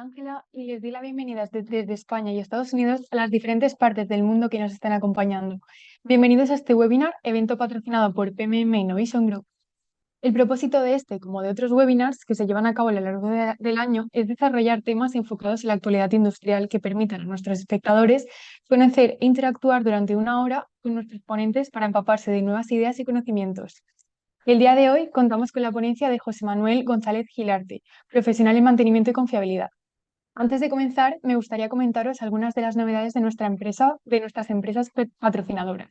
Ángela y les doy la bienvenida desde España y Estados Unidos a las diferentes partes del mundo que nos están acompañando. Bienvenidos a este webinar, evento patrocinado por PMM Innovation Group. El propósito de este, como de otros webinars que se llevan a cabo a lo largo del año, es desarrollar temas enfocados en la actualidad industrial que permitan a nuestros espectadores conocer e interactuar durante una hora con nuestros ponentes para empaparse de nuevas ideas y conocimientos. El día de hoy contamos con la ponencia de José Manuel González Gilarte, profesional en mantenimiento y confiabilidad. Antes de comenzar, me gustaría comentaros algunas de las novedades de nuestra empresa, de nuestras empresas patrocinadoras.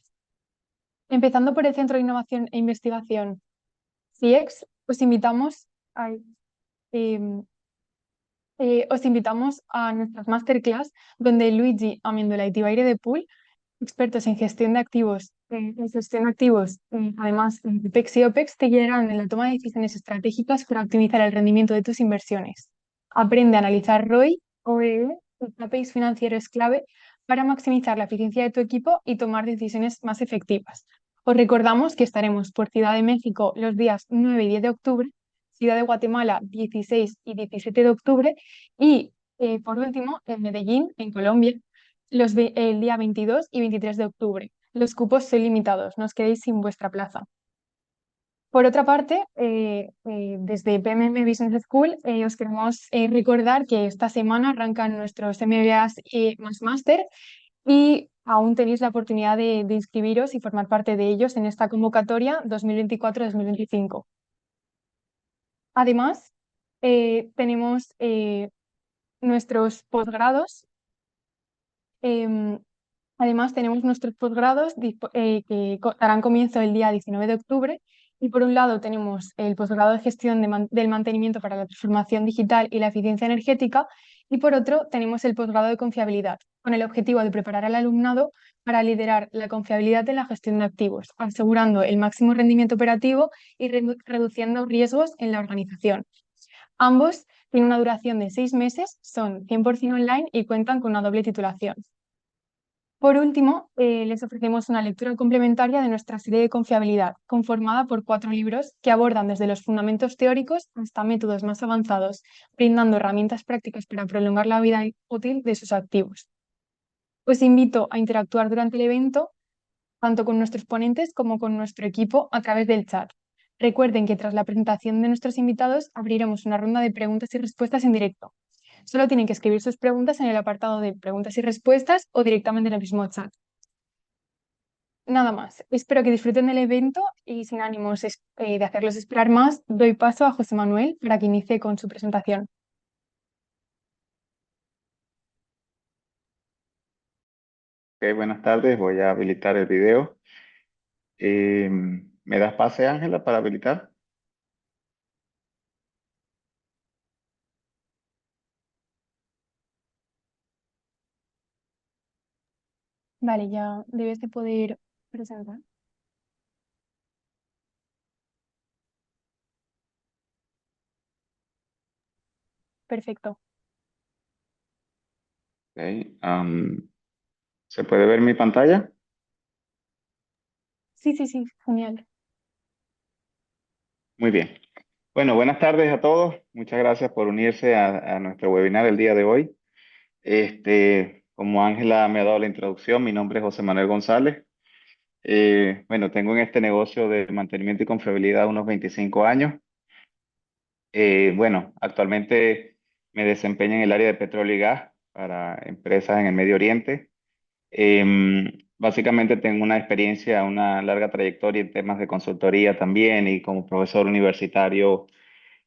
Empezando por el Centro de Innovación e Investigación CIEX, ay, em, os invitamos a nuestras masterclass, donde Luigi Amendola y Tibaire de Pool, expertos en gestión de activos, además de PEX y OPEX, te guiarán en la toma de decisiones estratégicas para optimizar el rendimiento de tus inversiones. Aprende a analizar ROI, OEE y KPIs financieros clave para maximizar la eficiencia de tu equipo y tomar decisiones más efectivas. Os recordamos que estaremos por Ciudad de México los días 9 y 10 de octubre, Ciudad de Guatemala 16 y 17 de octubre y, por último, en Medellín, en Colombia, el día 22 y 23 de octubre. Los cupos son limitados, no os quedéis sin vuestra plaza. Por otra parte, desde PMM Business School os queremos recordar que esta semana arrancan nuestros MBAs más máster y aún tenéis la oportunidad de inscribiros y formar parte de ellos en esta convocatoria 2024-2025. Además, tenemos nuestros posgrados. Además, tenemos nuestros posgrados que darán comienzo el día 19 de octubre. Y por un lado tenemos el posgrado de gestión del mantenimiento para la transformación digital y la eficiencia energética. Y por otro tenemos el posgrado de confiabilidad, con el objetivo de preparar al alumnado para liderar la confiabilidad en la gestión de activos, asegurando el máximo rendimiento operativo y reduciendo riesgos en la organización. Ambos tienen una duración de 6 meses, son 100% online y cuentan con una doble titulación. Por último, les ofrecemos una lectura complementaria de nuestra serie de confiabilidad, conformada por 4 libros que abordan desde los fundamentos teóricos hasta métodos más avanzados, brindando herramientas prácticas para prolongar la vida útil de sus activos. Os invito a interactuar durante el evento, tanto con nuestros ponentes como con nuestro equipo a través del chat. Recuerden que tras la presentación de nuestros invitados abriremos una ronda de preguntas y respuestas en directo. Solo tienen que escribir sus preguntas en el apartado de preguntas y respuestas o directamente en el mismo chat. Nada más. Espero que disfruten del evento y sin ánimos de hacerlos esperar más, doy paso a José Manuel para que inicie con su presentación. Ok, buenas tardes. Voy a habilitar el video. ¿Me das pase, Ángela, para habilitar? Vale, ya debes de poder presentar. Perfecto. Ok, ¿se puede ver mi pantalla? Sí, sí, sí, genial. Muy bien. Bueno, buenas tardes a todos. Muchas gracias por unirse a nuestro webinar el día de hoy. Como Ángela me ha dado la introducción, mi nombre es José Manuel González. Bueno, tengo en este negocio de mantenimiento y confiabilidad unos 25 años. Bueno, actualmente me desempeño en el área de petróleo y gas para empresas en el Medio Oriente. Básicamente tengo una experiencia, una larga trayectoria en temas de consultoría también y como profesor universitario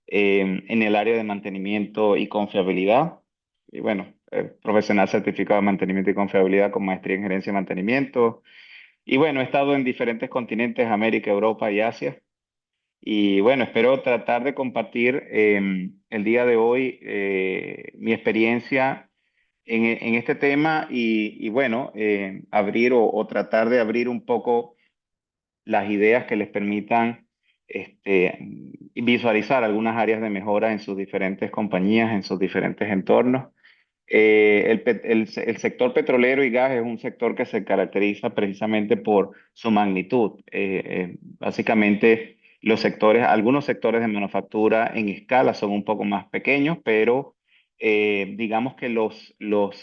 en el área de mantenimiento y confiabilidad. Y bueno, profesional certificado de mantenimiento y confiabilidad con maestría en gerencia de mantenimiento. Y bueno, he estado en diferentes continentes, América, Europa y Asia. Y bueno, espero tratar de compartir el día de hoy mi experiencia en este tema y bueno, abrir o tratar de abrir un poco las ideas que les permitan visualizar algunas áreas de mejora en sus diferentes compañías, en sus diferentes entornos. El sector petrolero y gas es un sector que se caracteriza precisamente por su magnitud. Básicamente, algunos sectores de manufactura en escala son un poco más pequeños, pero digamos que los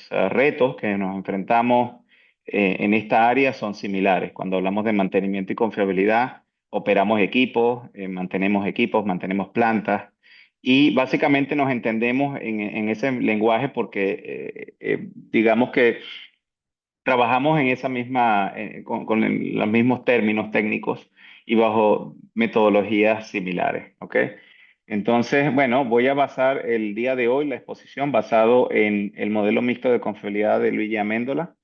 retos que nos enfrentamos en esta área son similares. Cuando hablamos de mantenimiento y confiabilidad, operamos equipos, mantenemos plantas y básicamente nos entendemos en ese lenguaje porque digamos que trabajamos en esa misma, con los mismos términos técnicos y bajo metodologías similares, ¿ok? Entonces, bueno, voy a basar el día de hoy la exposición basado en el modelo mixto de confiabilidad de Luigi Amendola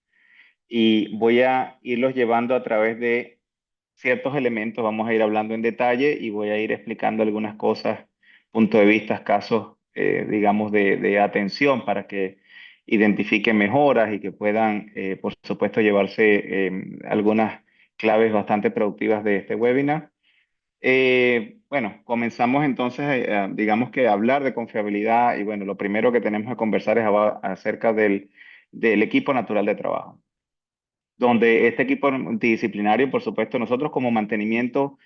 y voy a irlos llevando a través de ciertos elementos, vamos a ir hablando en detalle y voy a ir explicando algunas cosas, punto de vista, casos, digamos, de atención para que identifiquen mejoras y que puedan, por supuesto, llevarse algunas claves bastante productivas de este webinar. Bueno, comenzamos entonces, digamos que a hablar de confiabilidad y bueno, lo primero que tenemos que conversar es acerca del equipo natural de trabajo donde este equipo multidisciplinario, por supuesto, nosotros como mantenimiento,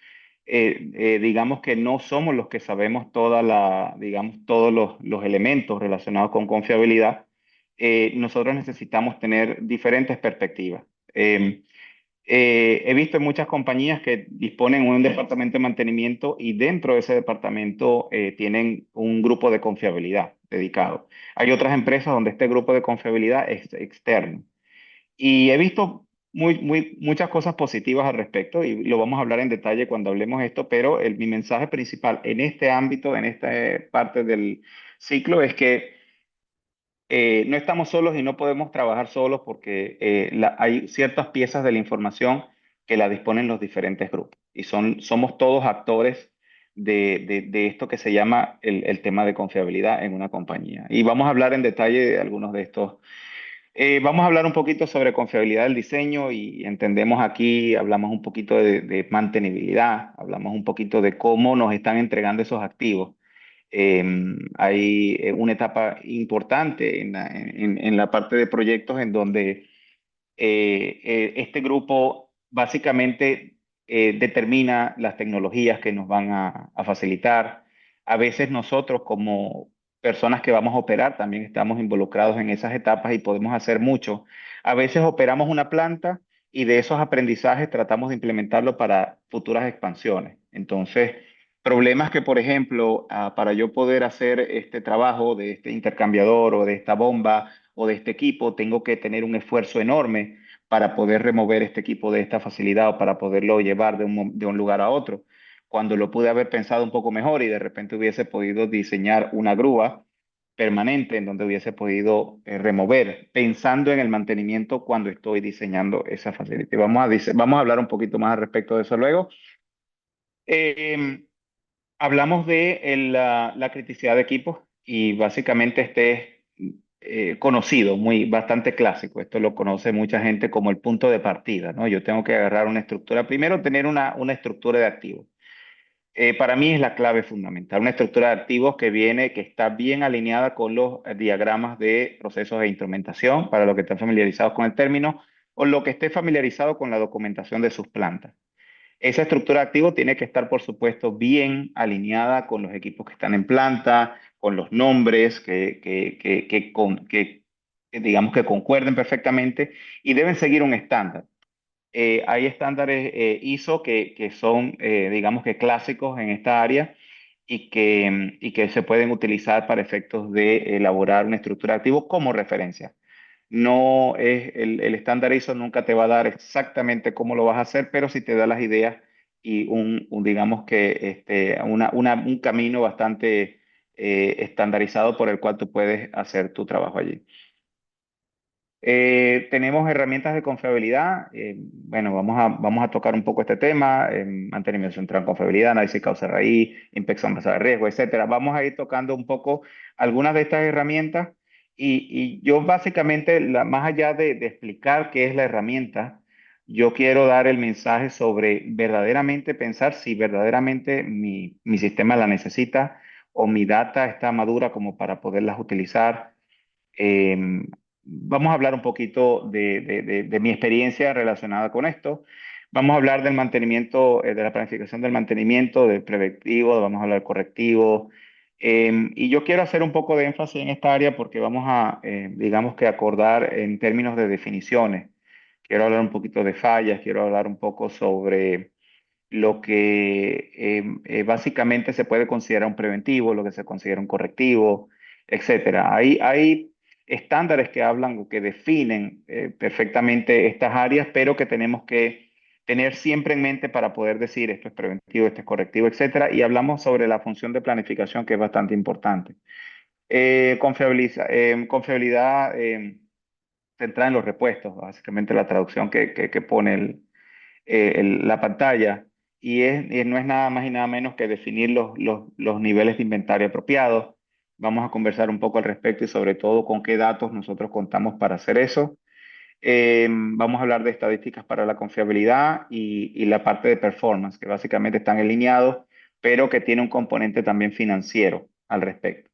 digamos que no somos los que sabemos digamos, todos los elementos relacionados con confiabilidad. Nosotros necesitamos tener diferentes perspectivas. Eh, He visto en muchas compañías que disponen un departamento de mantenimiento y dentro de ese departamento tienen un grupo de confiabilidad dedicado. Hay otras empresas donde este grupo de confiabilidad es externo. Y he visto muchas cosas positivas al respecto y lo vamos a hablar en detalle cuando hablemos de esto, pero mi mensaje principal en este ámbito, en esta parte del ciclo, es que no estamos solos y no podemos trabajar solos porque hay ciertas piezas de la información que la disponen los diferentes grupos y somos todos actores de esto que se llama el tema de confiabilidad en una compañía. Y vamos a hablar en detalle de algunos de estos. Vamos a hablar un poquito sobre confiabilidad del diseño y entendemos aquí, hablamos un poquito de mantenibilidad, hablamos un poquito de cómo nos están entregando esos activos. Eh, Hay una etapa importante en la parte de proyectos en donde este grupo básicamente determina las tecnologías que nos van a facilitar. A veces nosotros como personas que vamos a operar también estamos involucrados en esas etapas y podemos hacer mucho. A veces operamos una planta y de esos aprendizajes tratamos de implementarlo para futuras expansiones. Entonces, problemas que, por ejemplo, para yo poder hacer este trabajo de este intercambiador o de esta bomba o de este equipo, tengo que tener un esfuerzo enorme para poder remover este equipo de esta facilidad o para poderlo llevar de un lugar a otro. Cuando lo pude haber pensado un poco mejor y de repente hubiese podido diseñar una grúa permanente en donde hubiese podido remover, pensando en el mantenimiento cuando estoy diseñando esa facilidad. Vamos a hablar un poquito más al respecto de eso luego. Eh, Hablamos de la criticidad de equipos y básicamente este es conocido, bastante clásico. Esto lo conoce mucha gente como el punto de partida, ¿no? Yo tengo que agarrar una estructura, primero tener una estructura de activos. Para mí es la clave fundamental, una estructura de activos que está bien alineada con los diagramas de procesos de instrumentación, para los que estén familiarizados con el término, o lo que esté familiarizado con la documentación de sus plantas. Esa estructura de activos tiene que estar, por supuesto, bien alineada con los equipos que están en planta, con los nombres que digamos que concuerden perfectamente y deben seguir un estándar. Hay estándares ISO que son, digamos que clásicos en esta área y que se pueden utilizar para efectos de elaborar una estructura de activos como referencia. No es el estándar ISO nunca te va a dar exactamente cómo lo vas a hacer, pero sí te da las ideas y digamos que un camino bastante estandarizado por el cual tú puedes hacer tu trabajo allí. Tenemos herramientas de confiabilidad. Bueno, vamos a tocar un poco este tema, mantenimiento central de confiabilidad, análisis de causa raíz, inspección basada en riesgo, etcétera. Vamos a ir tocando un poco algunas de estas herramientas y yo básicamente, más allá de explicar qué es la herramienta, yo quiero dar el mensaje sobre verdaderamente pensar si verdaderamente mi sistema la necesita o mi data está madura como para poderlas utilizar. Em, Vamos a hablar un poquito de mi experiencia relacionada con esto. Vamos a hablar del mantenimiento, de la planificación del mantenimiento, del preventivo, vamos a hablar del correctivo, Y yo quiero hacer un poco de énfasis en esta área porque vamos a, digamos que acordar en términos de definiciones. Quiero hablar un poquito de fallas, quiero hablar un poco sobre lo que básicamente se puede considerar un preventivo, lo que se considera un correctivo, etcétera. Hay estándares que hablan o que definen perfectamente estas áreas, pero que tenemos que tener siempre en mente para poder decir esto es preventivo, esto es correctivo, etcétera. Y hablamos sobre la función de planificación, que es bastante importante. Confiabilidad centrada en los repuestos, básicamente la traducción que pone la pantalla, y no es nada más y nada menos que definir los niveles de inventario apropiados. Vamos a conversar un poco al respecto y sobre todo con qué datos nosotros contamos para hacer eso. Vamos a hablar de estadísticas para la confiabilidad y la parte de performance, que básicamente están alineados, pero que tiene un componente también financiero al respecto.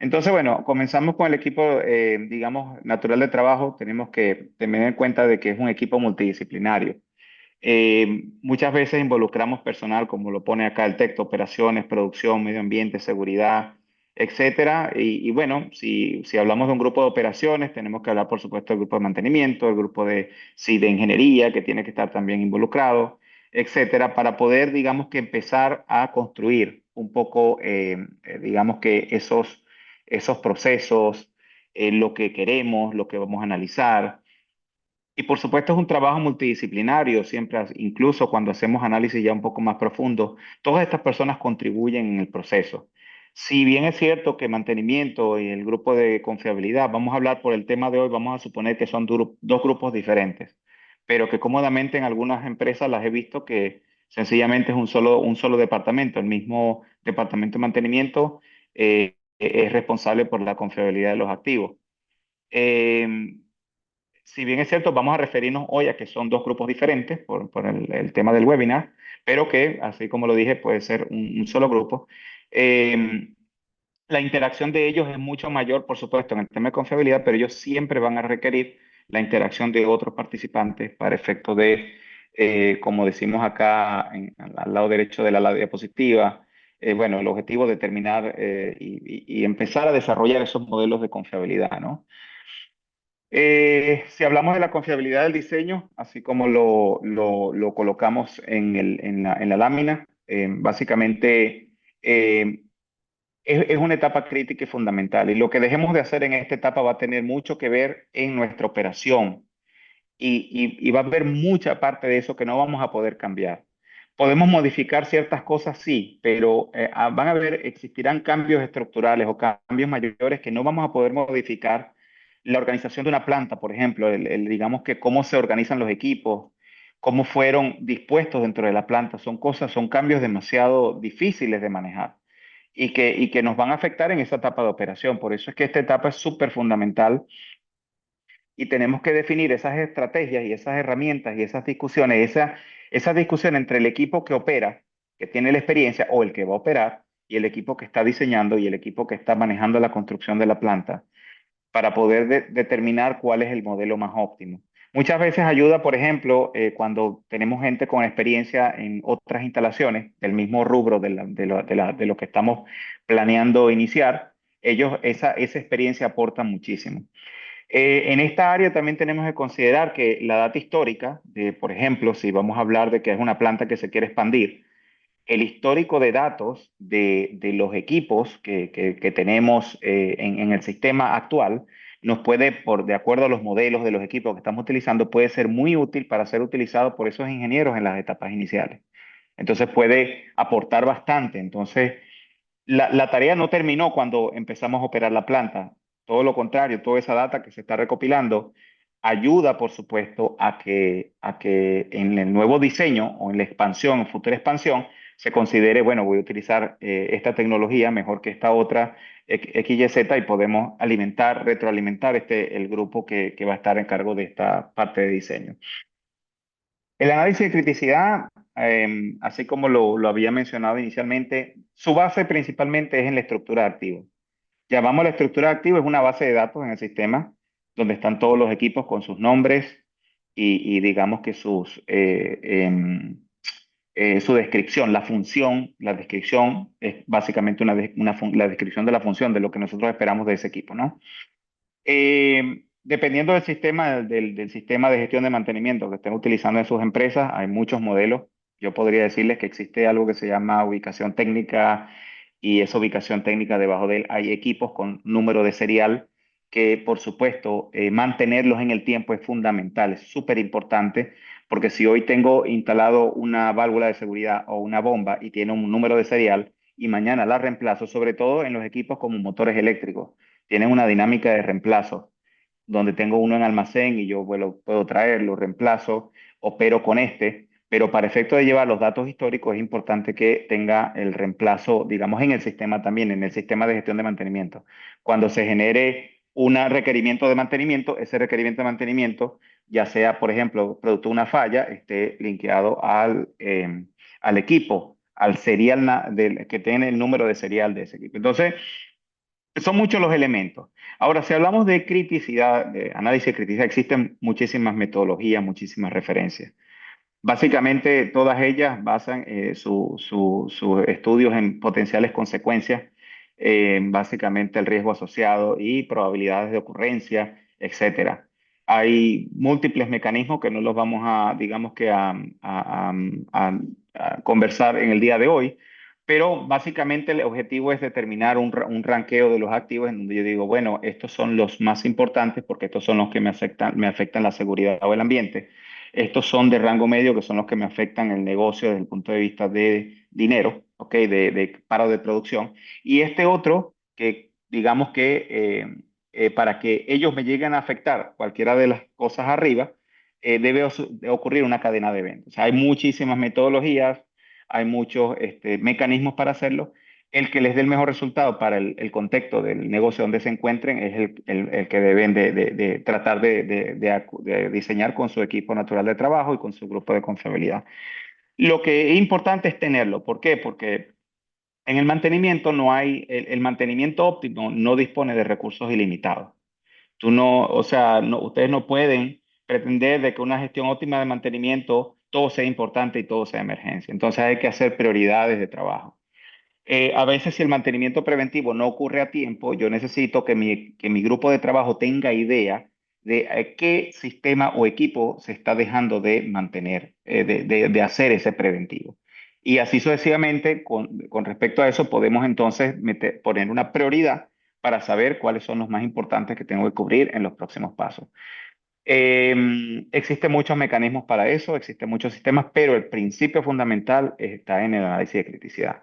Entonces, bueno, comenzamos con el equipo, digamos, natural de trabajo. Tenemos que tener en cuenta de que es un equipo multidisciplinario. Muchas veces involucramos personal, como lo pone acá el texto, operaciones, producción, medio ambiente, seguridad, etcétera. Y bueno, si hablamos de un grupo de operaciones, tenemos que hablar, por supuesto, del grupo de mantenimiento, el grupo de, sí, de ingeniería, que tiene que estar también involucrado, etcétera, para poder, digamos, que empezar a construir un poco, digamos, que esos procesos, lo que queremos, lo que vamos a analizar. Y por supuesto es un trabajo multidisciplinario, siempre, incluso cuando hacemos análisis ya un poco más profundo, todas estas personas contribuyen en el proceso. Si bien es cierto que mantenimiento y el grupo de confiabilidad, vamos a hablar por el tema de hoy, vamos a suponer que son dos grupos diferentes, pero que cómodamente en algunas empresas las he visto que sencillamente es un solo departamento. El mismo departamento de mantenimiento es responsable por la confiabilidad de los activos. Eh, si bien es cierto, vamos a referirnos hoy a que son dos grupos diferentes por el tema del webinar, pero que, así como lo dije, puede ser un solo grupo. Eh, la interacción de ellos es mucho mayor, por supuesto, en el tema de confiabilidad, pero ellos siempre van a requerir la interacción de otros participantes para efecto de, como decimos acá al lado derecho de la diapositiva, bueno, el objetivo de determinar y empezar a desarrollar esos modelos de confiabilidad, ¿no? Si hablamos de la confiabilidad del diseño, así como lo colocamos en la lámina, básicamente es una etapa crítica y fundamental. Y lo que dejemos de hacer en esta etapa va a tener mucho que ver en nuestra operación y va a haber mucha parte de eso que no vamos a poder cambiar. Podemos modificar ciertas cosas, sí, pero van a haber, existirán cambios estructurales o cambios mayores que no vamos a poder modificar. La organización de una planta, por ejemplo, digamos que cómo se organizan los equipos, cómo fueron dispuestos dentro de la planta, son cosas, son cambios demasiado difíciles de manejar y que nos van a afectar en esa etapa de operación. Por eso es que esta etapa es súper fundamental y tenemos que definir esas estrategias y esas herramientas y esas discusiones, esa discusión entre el equipo que opera, que tiene la experiencia, o el que va a operar, y el equipo que está diseñando y el equipo que está manejando la construcción de la planta, para poder determinar cuál es el modelo más óptimo. Muchas veces ayuda, por ejemplo, cuando tenemos gente con experiencia en otras instalaciones del mismo rubro de lo que estamos planeando iniciar, esa experiencia aporta muchísimo. En esta área también tenemos que considerar que la data histórica, por ejemplo, si vamos a hablar de que es una planta que se quiere expandir, el histórico de datos de los equipos que tenemos en el sistema actual nos puede, de acuerdo a los modelos de los equipos que estamos utilizando, puede ser muy útil para ser utilizado por esos ingenieros en las etapas iniciales. Entonces puede aportar bastante. Entonces, la tarea no terminó cuando empezamos a operar la planta. Todo lo contrario, toda esa data que se está recopilando ayuda, por supuesto, a que en el nuevo diseño o en la expansión, en futura expansión, se considere, bueno, voy a utilizar esta tecnología mejor que esta otra X, Y, Z y podemos alimentar, retroalimentar el grupo que va a estar en cargo de esta parte de diseño. El análisis de criticidad, así como lo había mencionado inicialmente, su base principalmente es en la estructura de activos. Llamamos la estructura de activos, es una base de datos en el sistema donde están todos los equipos con sus nombres y digamos que su descripción, la función, la descripción es básicamente la descripción de la función de lo que nosotros esperamos de ese equipo, ¿no? Dependiendo del sistema, del sistema de gestión de mantenimiento que estén utilizando en sus empresas, hay muchos modelos. Yo podría decirles que existe algo que se llama ubicación técnica y esa ubicación técnica debajo de él hay equipos con número de serial que, por supuesto, mantenerlos en el tiempo es fundamental, es súper importante, porque si hoy tengo instalado una válvula de seguridad o una bomba y tiene un número de serial y mañana la reemplazo, sobre todo en los equipos como motores eléctricos tienen una dinámica de reemplazo, donde tengo uno en almacén y yo puedo traerlo, reemplazo, opero con este, pero para efecto de llevar los datos históricos es importante que tenga el reemplazo, digamos, en el sistema también, en el sistema de gestión de mantenimiento. Cuando se genere un requerimiento de mantenimiento, ese requerimiento de mantenimiento, ya sea, por ejemplo, producto de una falla, esté linkeado al equipo, al serial que tiene el número de serial de ese equipo. Entonces, son muchos los elementos. Ahora, si hablamos de criticidad, de análisis de criticidad, existen muchísimas metodologías, muchísimas referencias. Básicamente, todas ellas basan sus estudios en potenciales consecuencias, básicamente el riesgo asociado y probabilidades de ocurrencia, etcétera. Hay múltiples mecanismos que no los vamos a, digamos que a conversar en el día de hoy, pero básicamente el objetivo es determinar un ranqueo de los activos en donde yo digo, bueno, estos son los más importantes porque estos son los que me afectan la seguridad o el ambiente. Estos son de rango medio, que son los que me afectan el negocio desde el punto de vista de dinero, ¿ok? De paro de producción. Y este otro, que digamos que para que ellos me lleguen a afectar cualquiera de las cosas arriba, de ocurrir una cadena de eventos. O sea, hay muchísimas metodologías, hay muchos mecanismos para hacerlo. El que les dé el mejor resultado para el contexto del negocio donde se encuentren es el que deben de tratar de diseñar con su equipo natural de trabajo y con su grupo de confiabilidad. Lo que es importante es tenerlo. ¿Por qué? Porque en el mantenimiento no hay, el mantenimiento óptimo no dispone de recursos ilimitados. Tú no, o sea, ustedes no pueden pretender de que una gestión óptima de mantenimiento todo sea importante y todo sea emergencia. Entonces hay que hacer prioridades de trabajo. A veces si el mantenimiento preventivo no ocurre a tiempo, yo necesito que mi grupo de trabajo tenga idea de qué sistema o equipo se está dejando de mantener, de hacer ese preventivo. Y así sucesivamente, con respecto a eso, podemos entonces poner una prioridad para saber cuáles son los más importantes que tengo que cubrir en los próximos pasos. Existen muchos mecanismos para eso, existen muchos sistemas, pero el principio fundamental está en el análisis de criticidad.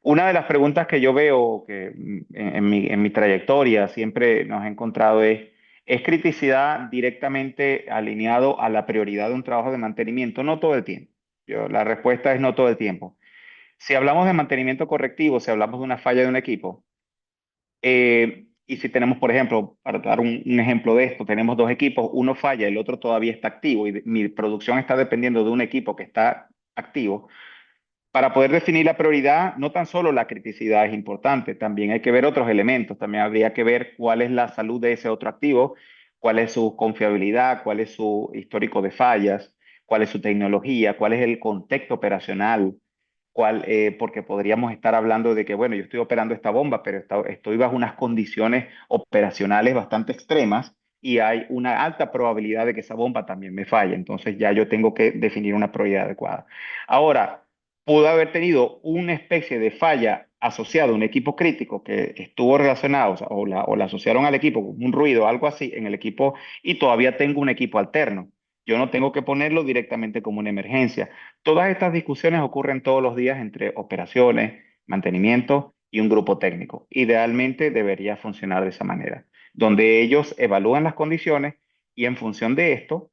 Una de las preguntas que yo veo que en mi trayectoria siempre nos he encontrado ¿es criticidad directamente alineado a la prioridad de un trabajo de mantenimiento? No todo el tiempo. La respuesta es no todo el tiempo. Si hablamos de mantenimiento correctivo, si hablamos de una falla de un equipo, y si tenemos, por ejemplo, para dar un ejemplo de esto, tenemos dos equipos, uno falla, el otro todavía está activo y mi producción está dependiendo de un equipo que está activo, para poder definir la prioridad, no tan solo la criticidad es importante, también hay que ver otros elementos, también habría que ver cuál es la salud de ese otro activo, cuál es su confiabilidad, cuál es su histórico de fallas, cuál es su tecnología, cuál es el contexto operacional, porque podríamos estar hablando de que, bueno, yo estoy operando esta bomba, pero estoy bajo unas condiciones operacionales bastante extremas y hay una alta probabilidad de que esa bomba también me falle, entonces ya yo tengo que definir una prioridad adecuada. Ahora, pudo haber tenido una especie de falla asociada a un equipo crítico que estuvo relacionado, o, sea, o la asociaron al equipo, un ruido, algo así en el equipo, y todavía tengo un equipo alterno. Yo no tengo que ponerlo directamente como una emergencia. Todas estas discusiones ocurren todos los días entre operaciones, mantenimiento y un grupo técnico. Idealmente debería funcionar de esa manera, donde ellos evalúan las condiciones y en función de esto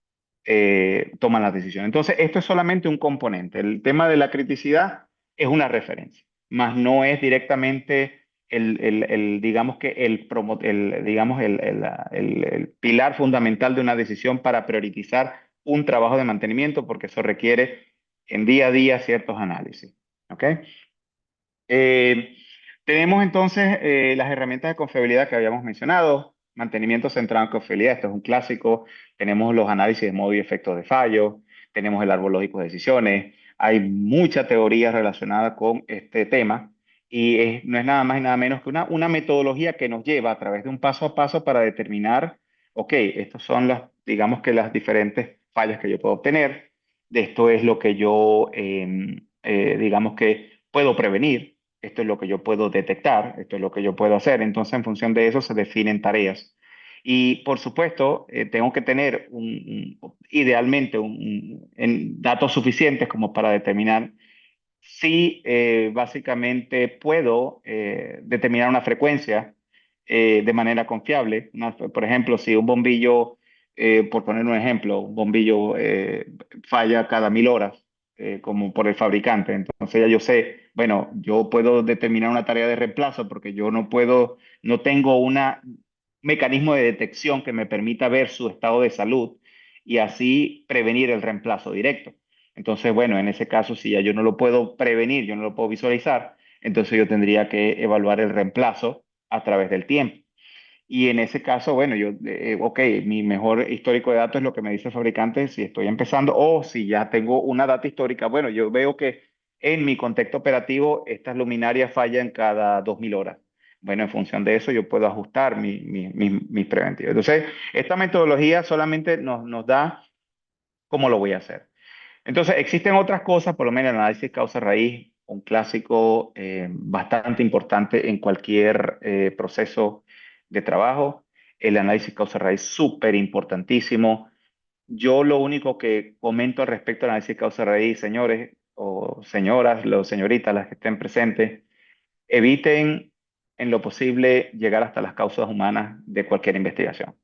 toman las decisiones. Entonces, esto es solamente un componente. El tema de la criticidad es una referencia, más no es directamente digamos que digamos el pilar fundamental de una decisión para priorizar un trabajo de mantenimiento, porque eso requiere en día a día ciertos análisis. ¿Ok? Eh, tenemos entonces las herramientas de confiabilidad que habíamos mencionado, mantenimiento centrado en confiabilidad, esto es un clásico, tenemos los análisis de modo y efectos de fallo, tenemos el árbol lógico de decisiones, hay mucha teoría relacionada con este tema y no es nada más y nada menos que una metodología que nos lleva a través de un paso a paso para determinar, ok, estas son digamos que las diferentes fallas que yo puedo obtener, de esto es lo que yo, digamos que puedo prevenir, esto es lo que yo puedo detectar, esto es lo que yo puedo hacer. Entonces, en función de eso se definen tareas. Y por supuesto, tengo que tener idealmente datos suficientes como para determinar si básicamente puedo determinar una frecuencia de manera confiable. Por ejemplo, si un bombillo, por poner un ejemplo, un bombillo falla cada 1000 horas, como por el fabricante, entonces ya yo sé, bueno, yo puedo determinar una tarea de reemplazo porque yo no puedo, no tengo un mecanismo de detección que me permita ver su estado de salud y así prevenir el reemplazo directo. Entonces, bueno, en ese caso, si ya yo no lo puedo prevenir, yo no lo puedo visualizar, entonces yo tendría que evaluar el reemplazo a través del tiempo. Y en ese caso, bueno, ok, mi mejor histórico de datos es lo que me dice el fabricante si estoy empezando o si ya tengo una data histórica. Bueno, yo veo que en mi contexto operativo estas luminarias fallan cada 2000 horas. Bueno, en función de eso yo puedo ajustar mis preventivos. Entonces, esta metodología solamente nos da cómo lo voy a hacer. Entonces, existen otras cosas, por lo menos el análisis causa-raíz, un clásico bastante importante en cualquier proceso de trabajo. El análisis causa-raíz súper importantísimo. Yo lo único que comento al respecto del análisis causa-raíz, señores o señoras, los señoritas, las que estén presentes, eviten en lo posible llegar hasta las causas humanas de cualquier investigación.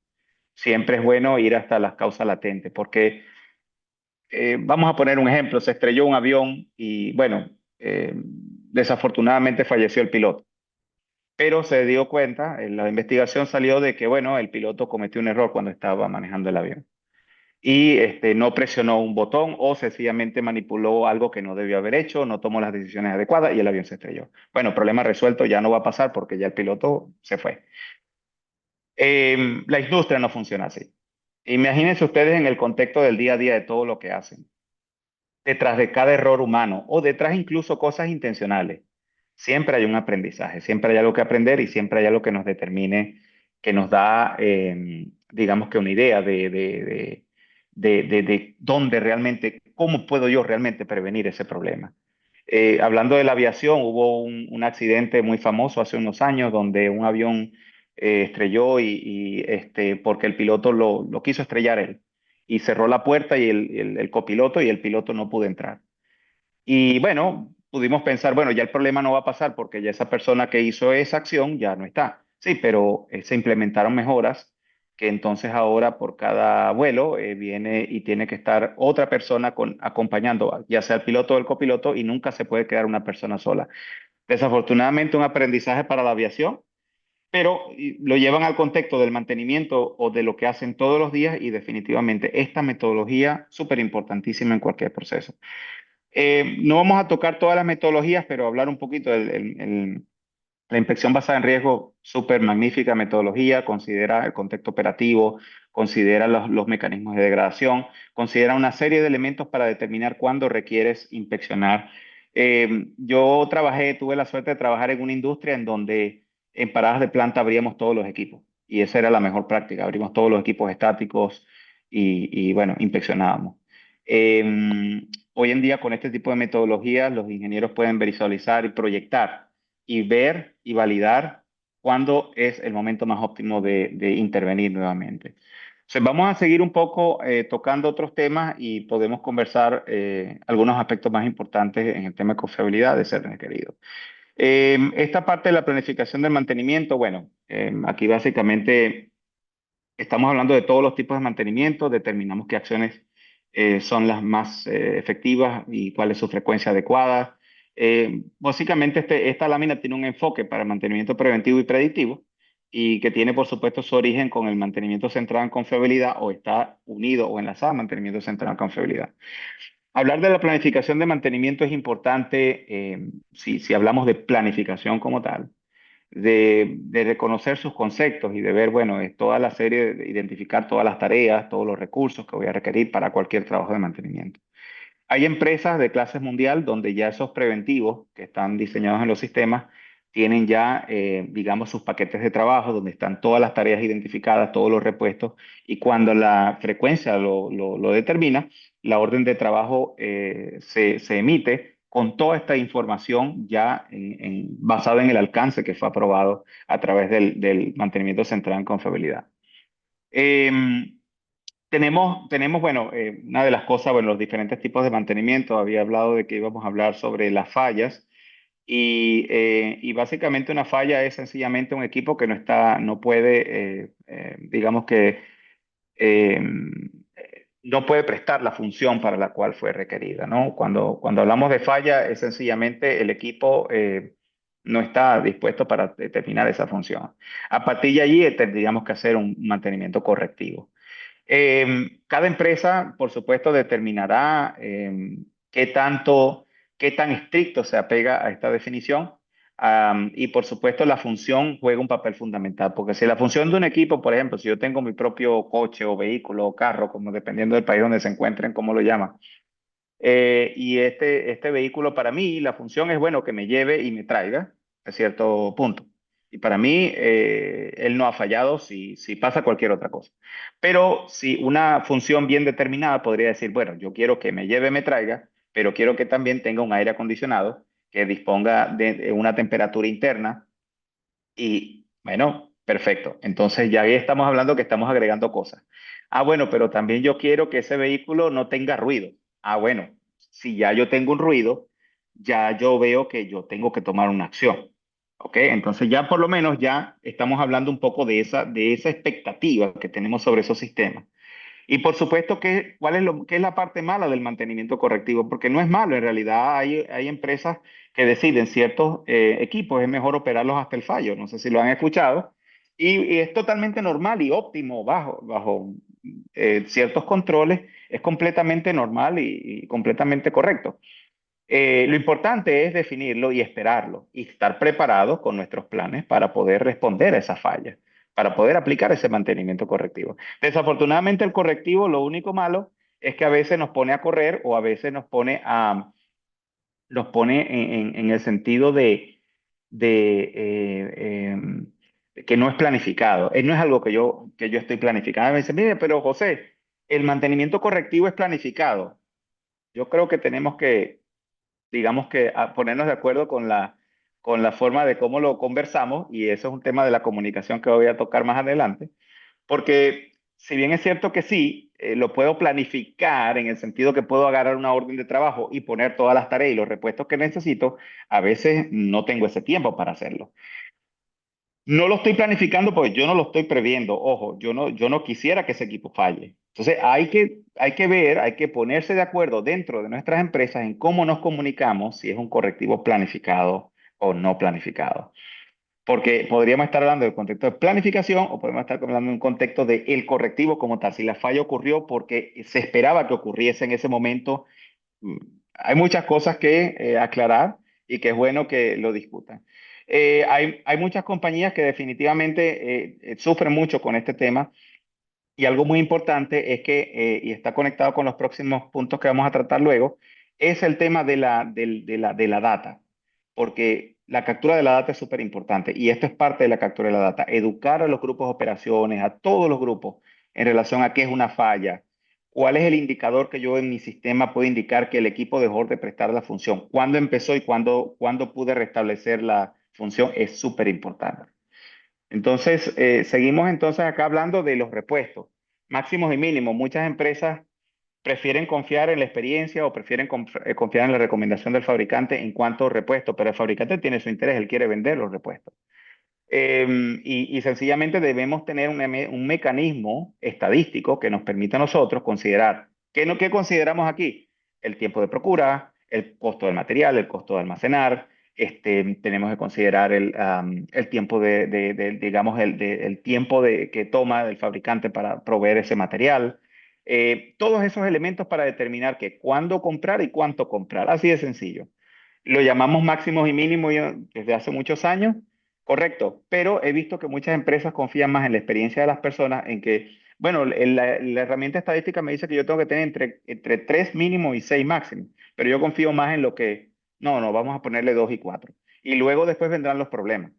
Siempre es bueno ir hasta las causas latentes, porque vamos a poner un ejemplo, se estrelló un avión y bueno, desafortunadamente falleció el piloto, pero se dio cuenta, en la investigación salió de que bueno, el piloto cometió un error cuando estaba manejando el avión y no presionó un botón o sencillamente manipuló algo que no debió haber hecho, no tomó las decisiones adecuadas y el avión se estrelló. Bueno, problema resuelto, ya no va a pasar porque ya el piloto se fue. La industria no funciona así. Imagínense ustedes en el contexto del día a día de todo lo que hacen detrás de cada error humano o detrás incluso cosas intencionales. Siempre hay un aprendizaje, siempre hay algo que aprender y siempre hay algo que nos determine, que nos da, digamos que una idea de dónde realmente, cómo puedo yo realmente prevenir ese problema. Hablando de la aviación, hubo un accidente muy famoso hace unos años donde un avión estrelló porque el piloto lo quiso estrellar él y cerró la puerta y el copiloto y el piloto no pudo entrar. Y bueno, pudimos pensar, bueno, ya el problema no va a pasar porque ya esa persona que hizo esa acción ya no está. Sí, pero se implementaron mejoras que entonces ahora por cada vuelo viene y tiene que estar otra persona acompañando, ya sea el piloto o el copiloto, y nunca se puede quedar una persona sola. Desafortunadamente, un aprendizaje para la aviación, pero lo llevan al contexto del mantenimiento o de lo que hacen todos los días y definitivamente esta metodología súper importantísima en cualquier proceso. No vamos a tocar todas las metodologías, pero hablar un poquito la inspección basada en riesgo, súper magnífica metodología, considera el contexto operativo, considera los mecanismos de degradación, considera una serie de elementos para determinar cuándo requieres inspeccionar. Yo tuve la suerte de trabajar en una industria en donde en paradas de planta abríamos todos los equipos y esa era la mejor práctica, abrimos todos los equipos estáticos y bueno, inspeccionábamos. Hoy en día con este tipo de metodologías los ingenieros pueden visualizar y proyectar y ver y validar cuándo es el momento más óptimo de intervenir nuevamente. Entonces, vamos a seguir un poco tocando otros temas y podemos conversar algunos aspectos más importantes en el tema de confiabilidad de ser requerido. Esta parte de la planificación del mantenimiento, bueno, aquí básicamente estamos hablando de todos los tipos de mantenimiento, determinamos qué acciones son las más efectivas y cuál es su frecuencia adecuada. Básicamente, esta lámina tiene un enfoque para mantenimiento preventivo y predictivo y que tiene, por supuesto, su origen con el mantenimiento centrado en confiabilidad o está unido o enlazado al mantenimiento centrado en confiabilidad. Hablar de la planificación de mantenimiento es importante si hablamos de planificación como tal de reconocer sus conceptos y de ver, bueno, es toda la serie, de identificar todas las tareas, todos los recursos que voy a requerir para cualquier trabajo de mantenimiento. Hay empresas de clases mundial donde ya esos preventivos que están diseñados en los sistemas tienen ya, digamos, sus paquetes de trabajo donde están todas las tareas identificadas, todos los repuestos, y cuando la frecuencia lo determina, la orden de trabajo se emite con toda esta información ya basada en el alcance que fue aprobado a través del mantenimiento central en confiabilidad. Em, bueno, una de las cosas, bueno, los diferentes tipos de mantenimiento, había hablado de que íbamos a hablar sobre las fallas y básicamente una falla es sencillamente un equipo que no puede, digamos que eh, no puede prestar la función para la cual fue requerida, ¿no? Cuando hablamos de falla es sencillamente el equipo no está dispuesto para determinar esa función. A partir de allí tendríamos que hacer un mantenimiento correctivo. Cada empresa, por supuesto, determinará qué tanto, qué tan estricto se apega a esta definición. Y por supuesto, la función juega un papel fundamental, porque si la función de un equipo, por ejemplo, si yo tengo mi propio coche o vehículo o carro, como dependiendo del país donde se encuentren, cómo lo llaman, y este vehículo para mí, la función es, bueno, que me lleve y me traiga a cierto punto. Y para mí, él no ha fallado si pasa cualquier otra cosa. Pero si una función bien determinada podría decir, bueno, yo quiero que me lleve, me traiga, pero quiero que también tenga un aire acondicionado que disponga de una temperatura interna y bueno, perfecto. Entonces ya ahí estamos hablando que estamos agregando cosas. Ah, bueno, pero también yo quiero que ese vehículo no tenga ruido. Ah, bueno, si ya yo tengo un ruido, ya yo veo que yo tengo que tomar una acción. ¿Ok? Entonces ya por lo menos ya estamos hablando un poco de esa expectativa que tenemos sobre esos sistemas. Y por supuesto, ¿qué es la parte mala del mantenimiento correctivo? Porque no es malo, en realidad hay empresas que deciden ciertos equipos, es mejor operarlos hasta el fallo, no sé si lo han escuchado, y es totalmente normal y óptimo bajo ciertos controles, es completamente normal y completamente correcto. Lo importante es definirlo y esperarlo y estar preparados con nuestros planes para poder responder a esa falla, para poder aplicar ese mantenimiento correctivo. Desafortunadamente el correctivo, lo único malo es que a veces nos pone a correr o a veces nos pone en el sentido de que no es planificado. No es algo que yo estoy planificando. Me dice, mire, pero José, el mantenimiento correctivo es planificado. Yo creo que tenemos que digamos que ponernos de acuerdo con la forma de cómo lo conversamos, y eso es un tema de la comunicación que voy a tocar más adelante, porque si bien es cierto que sí, lo puedo planificar en el sentido que puedo agarrar una orden de trabajo y poner todas las tareas y los repuestos que necesito, a veces no tengo ese tiempo para hacerlo. No lo estoy planificando porque yo no lo estoy previendo. Ojo, yo no quisiera que ese equipo falle. Entonces hay que ver, hay que ponerse de acuerdo dentro de nuestras empresas en cómo nos comunicamos, si es un correctivo planificado o no planificado. Porque podríamos estar hablando del contexto de planificación o podemos estar hablando de un contexto de el correctivo como tal. Si la falla ocurrió porque se esperaba que ocurriese en ese momento, mm, hay muchas cosas que aclarar y que es bueno que lo discutan. Hay muchas compañías que definitivamente sufren mucho con este tema y algo muy importante es que, y está conectado con los próximos puntos que vamos a tratar luego, es el tema de la data, porque la captura de la data es súper importante y esto es parte de la captura de la data, educar a los grupos de operaciones, a todos los grupos en relación a qué es una falla, cuál es el indicador que yo en mi sistema puedo indicar que el equipo dejó de prestar la función, cuándo empezó y cuándo pude restablecer la función, es súper importante. Entonces, seguimos entonces acá hablando de los repuestos, máximos y mínimos. Muchas empresas prefieren confiar en la experiencia o prefieren confiar en la recomendación del fabricante en cuanto a repuestos, pero el fabricante tiene su interés, él quiere vender los repuestos. Y sencillamente debemos tener un mecanismo estadístico que nos permita a nosotros considerar, ¿qué consideramos aquí? El tiempo de procura, el costo del material, el costo de almacenar, tenemos que considerar el tiempo digamos, el tiempo que toma el fabricante para proveer ese material. Todos esos elementos para determinar que cuándo comprar y cuánto comprar, así de sencillo. Lo llamamos máximos y mínimos desde hace muchos años Correcto, pero he visto que muchas empresas confían más en la experiencia de las personas, en que, bueno, la herramienta estadística me dice que yo tengo que tener entre 3 mínimo y 6 máximo, pero yo confío más en lo que, no, vamos a ponerle 2 y 4. Y luego después vendrán los problemas.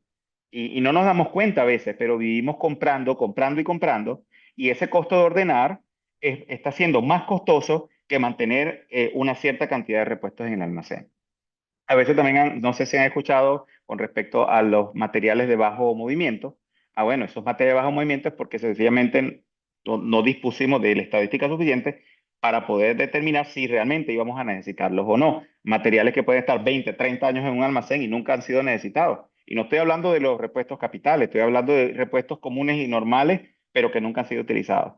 Y no nos damos cuenta a veces, pero vivimos comprando, comprando y comprando, y ese costo de ordenar está siendo más costoso que mantener una cierta cantidad de repuestos en el almacén. A veces también, no sé si han escuchado con respecto a los materiales de bajo movimiento. Ah, bueno, esos materiales de bajo movimiento es porque sencillamente no dispusimos de la estadística suficiente para poder determinar si realmente íbamos a necesitarlos o no. Materiales que pueden estar 20, 30 años en un almacén y nunca han sido necesitados. Y no estoy hablando de los repuestos capitales, estoy hablando de repuestos comunes y normales, pero que nunca han sido utilizados.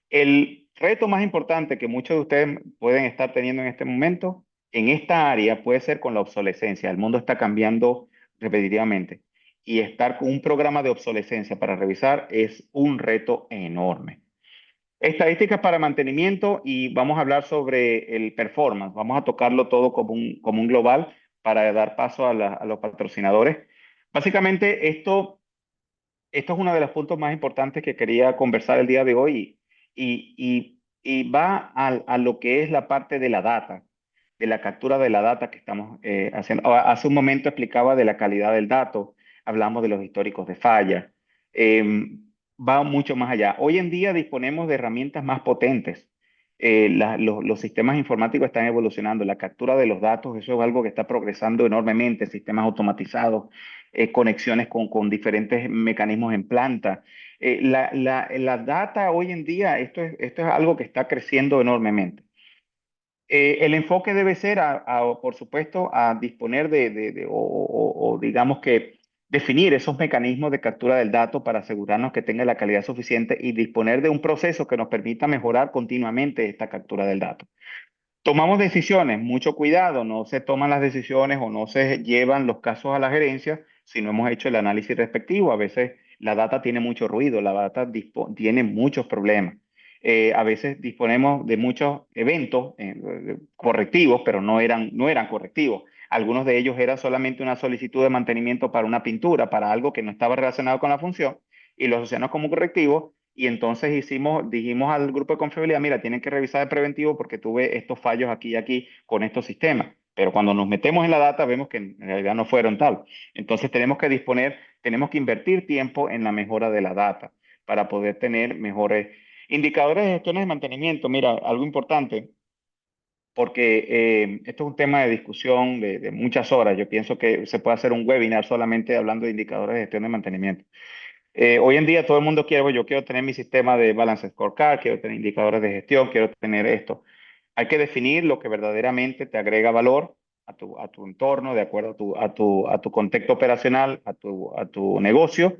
El reto más importante que muchos de ustedes pueden estar teniendo en este momento en esta área puede ser con la obsolescencia. El mundo está cambiando repetitivamente y estar con un programa de obsolescencia para revisar es un reto enorme. Estadísticas para mantenimiento y vamos a hablar sobre el performance. Vamos a tocarlo todo como un global para dar paso a los patrocinadores. Básicamente, esto es uno de los puntos más importantes que quería conversar el día de hoy y va a lo que es la parte de la data, de la captura de la data que estamos haciendo. Hace un momento explicaba de la calidad del dato, hablamos de los históricos de falla. Va mucho más allá. Hoy en día disponemos de herramientas más potentes. Los sistemas informáticos están evolucionando. La captura de los datos, eso es algo que está progresando enormemente. Sistemas automatizados, conexiones con diferentes mecanismos en planta. La data hoy en día, esto es algo que está creciendo enormemente. El enfoque debe ser, por supuesto, a disponer o digamos que definir esos mecanismos de captura del dato para asegurarnos que tenga la calidad suficiente y disponer de un proceso que nos permita mejorar continuamente esta captura del dato. Tomamos decisiones, mucho cuidado, no se toman las decisiones o no se llevan los casos a la gerencia si no hemos hecho el análisis respectivo. A veces la data tiene mucho ruido, la data tiene muchos problemas. A veces disponemos de muchos eventos correctivos, pero no eran correctivos. Algunos de ellos eran solamente una solicitud de mantenimiento para una pintura, para algo que no estaba relacionado con la función, y lo asociamos como correctivo y entonces dijimos al grupo de confiabilidad, mira, tienen que revisar el preventivo porque tuve estos fallos aquí y aquí con estos sistemas. Pero cuando nos metemos en la data vemos que en realidad no fueron tal. Entonces tenemos que invertir tiempo en la mejora de la data para poder tener mejores indicadores de gestión de mantenimiento. Mira, algo importante, porque esto es un tema de discusión de muchas horas. Yo pienso que se puede hacer un webinar solamente hablando de indicadores de gestión de mantenimiento. Hoy en día todo el mundo quiere, "Bueno, yo quiero tener mi sistema de balance scorecard, quiero tener indicadores de gestión, quiero tener esto". Hay que definir lo que verdaderamente te agrega valor a tu entorno, de acuerdo a tu contexto operacional, a tu negocio.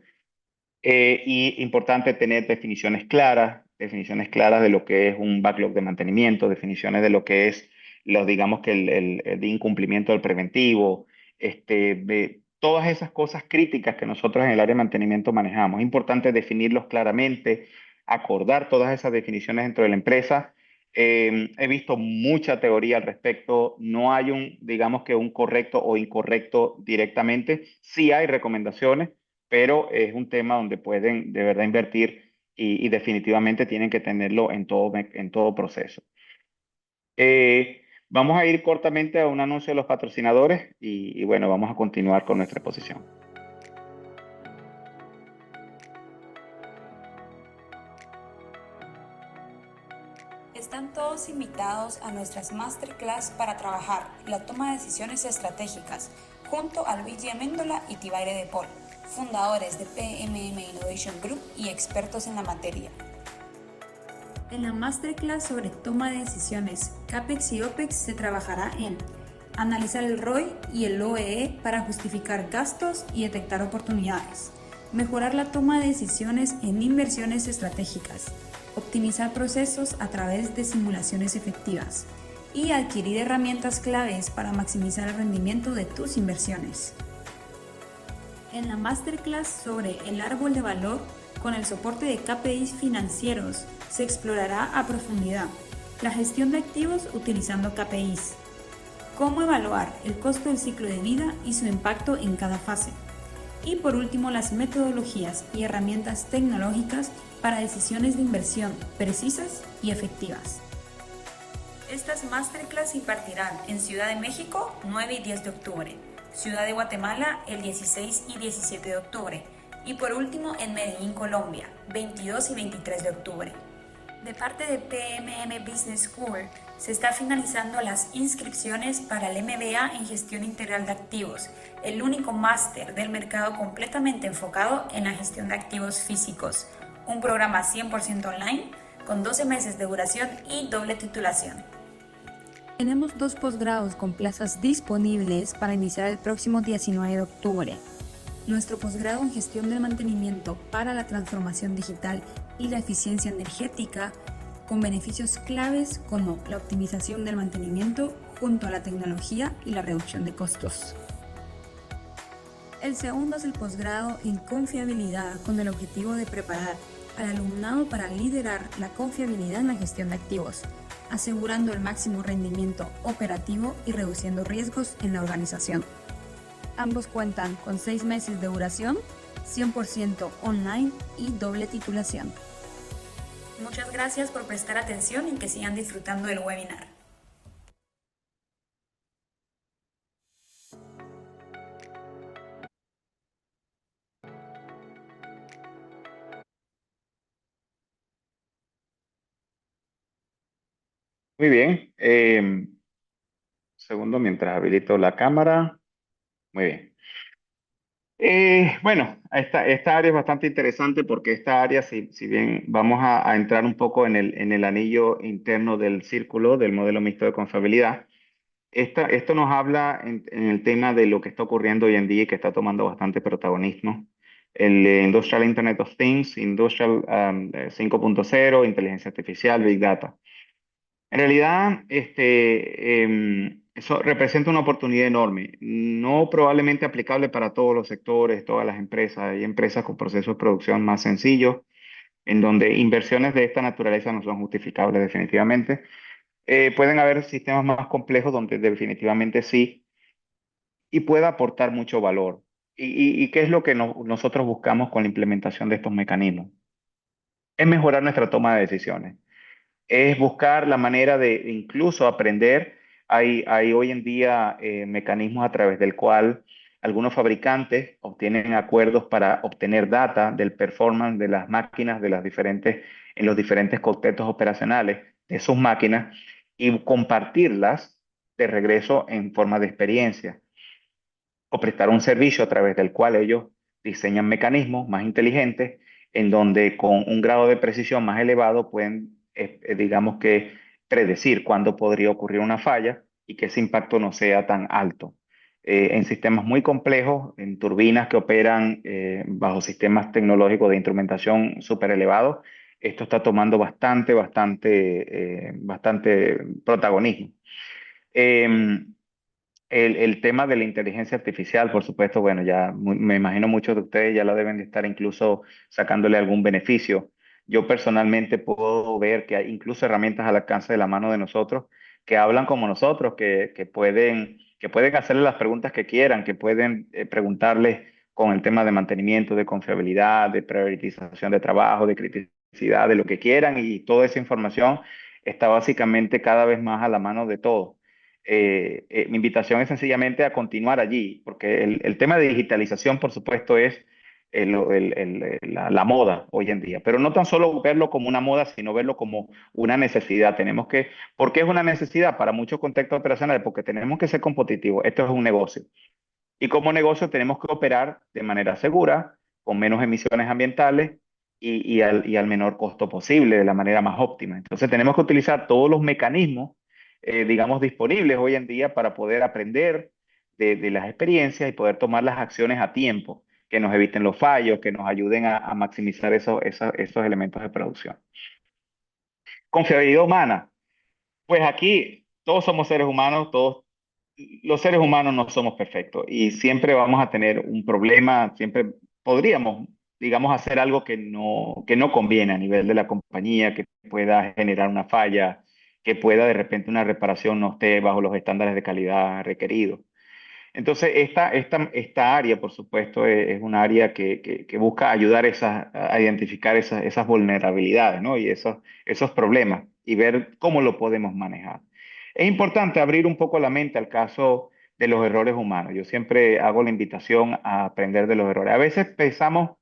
Y importante tener definiciones claras de lo que es un backlog de mantenimiento, definiciones de lo que es, digamos que el incumplimiento del preventivo, de todas esas cosas críticas que nosotros en el área de mantenimiento manejamos. Es importante definirlos claramente, acordar todas esas definiciones dentro de la empresa. He visto mucha teoría al respecto. No hay digamos que un correcto o incorrecto directamente. Sí hay recomendaciones, pero es un tema donde pueden de verdad invertir y definitivamente tienen que tenerlo en todo proceso. Vamos a ir cortamente a un anuncio de los patrocinadores y bueno, vamos a continuar con nuestra exposición. Están todos invitados a nuestras masterclass para trabajar la toma de decisiones estratégicas junto a Luigi Amendola y Tibaire de Paul, fundadores de PMM Innovation Group y expertos en la materia. En la masterclass sobre toma de decisiones CAPEX y OPEX se trabajará en analizar el ROI y el OEE para justificar gastos y detectar oportunidades, mejorar la toma de decisiones en inversiones estratégicas, optimizar procesos a través de simulaciones efectivas y adquirir herramientas claves para maximizar el rendimiento de tus inversiones. En la masterclass sobre el árbol de valor, con el soporte de KPIs financieros, se explorará a profundidad la gestión de activos utilizando KPIs, cómo evaluar el costo del ciclo de vida y su impacto en cada fase, Y por último, las metodologías y herramientas tecnológicas para decisiones de inversión precisas y efectivas. Estas masterclass impartirán en Ciudad de México 9 y 10 de octubre, Ciudad de Guatemala el 16 y 17 de octubre y por último en Medellín, Colombia, 22 y 23 de octubre. De parte de PMM Business School, se está finalizando las inscripciones para el MBA en Gestión Integral de Activos, el único máster del mercado completamente enfocado en la gestión de activos físicos, un programa 100% online con 12 meses de duración y doble titulación. Tenemos 2 posgrados con plazas disponibles para iniciar el próximo 19 de octubre. Nuestro posgrado en Gestión del Mantenimiento para la Transformación Digital y la Eficiencia Energética, con beneficios claves como la optimización del mantenimiento junto a la tecnología y la reducción de costos. El segundo es el posgrado en Confiabilidad, con el objetivo de preparar al alumnado para liderar la confiabilidad en la gestión de activos, asegurando el máximo rendimiento operativo y reduciendo riesgos en la organización. Ambos cuentan con 6 meses de duración, 100% online y doble titulación. Muchas gracias por prestar atención y que sigan disfrutando del webinar. Muy bien. Segundo, mientras habilito la cámara. Muy bien. Bueno, esta área es bastante interesante porque esta área, si bien vamos a entrar un poco en el anillo interno del círculo del modelo mixto de confiabilidad, esto nos habla en el tema de lo que está ocurriendo hoy en día y que está tomando bastante protagonismo. El Industrial Internet of Things, Industrial 5.0, inteligencia artificial, Big Data. En realidad, eso representa una oportunidad enorme, no probablemente aplicable para todos los sectores, todas las empresas. Hay empresas con procesos de producción más sencillos, en donde inversiones de esta naturaleza no son justificables definitivamente. Pueden haber sistemas más complejos donde definitivamente sí, y puede aportar mucho valor. ¿Y qué es lo que nosotros buscamos con la implementación de estos mecanismos? Es mejorar nuestra toma de decisiones, es buscar la manera de incluso aprender. Hay hoy en día mecanismos a través del cual algunos fabricantes obtienen acuerdos para obtener data del performance de las máquinas en los diferentes contextos operacionales de sus máquinas y compartirlas de regreso en forma de experiencia o prestar un servicio a través del cual ellos diseñan mecanismos más inteligentes en donde con un grado de precisión más elevado pueden, digamos que, predecir cuándo podría ocurrir una falla y que ese impacto no sea tan alto. En sistemas muy complejos, en turbinas que operan bajo sistemas tecnológicos de instrumentación súper elevados, esto está tomando bastante protagonismo. El tema de la inteligencia artificial, por supuesto, bueno, ya me imagino muchos de ustedes ya lo deben de estar incluso sacándole algún beneficio. Yo personalmente puedo ver que hay incluso herramientas al alcance de la mano de nosotros que hablan como nosotros, que pueden hacerle las preguntas que quieran, que pueden preguntarles con el tema de mantenimiento, de confiabilidad, de priorización de trabajo, de criticidad, de lo que quieran, y toda esa información está básicamente cada vez más a la mano de todos. Mi invitación es sencillamente a continuar allí, porque el tema de digitalización, por supuesto, es la moda hoy en día, pero no tan solo verlo como una moda, sino verlo como una necesidad. ¿Por qué es una necesidad? Para muchos contextos operacionales, porque tenemos que ser competitivos. Esto es un negocio. Y como negocio tenemos que operar de manera segura, con menos emisiones ambientales y al menor costo posible, de la manera más óptima. Entonces tenemos que utilizar todos los mecanismos, digamos, disponibles hoy en día para poder aprender de las experiencias y poder tomar las acciones a tiempo, que nos eviten los fallos, que nos ayuden a maximizar esos elementos de producción. Confiabilidad humana. Pues aquí todos somos seres humanos, todos los seres humanos no somos perfectos y siempre vamos a tener un problema, siempre podríamos, digamos, hacer algo que no conviene a nivel de la compañía, que pueda generar una falla, que pueda de repente una reparación no esté bajo los estándares de calidad requeridos. Entonces, esta área, por supuesto, es un área que busca ayudar a identificar esas vulnerabilidades, ¿no? Y esos problemas y ver cómo lo podemos manejar. Es importante abrir un poco la mente al caso de los errores humanos. Yo siempre hago la invitación a aprender de los errores. A veces pensamos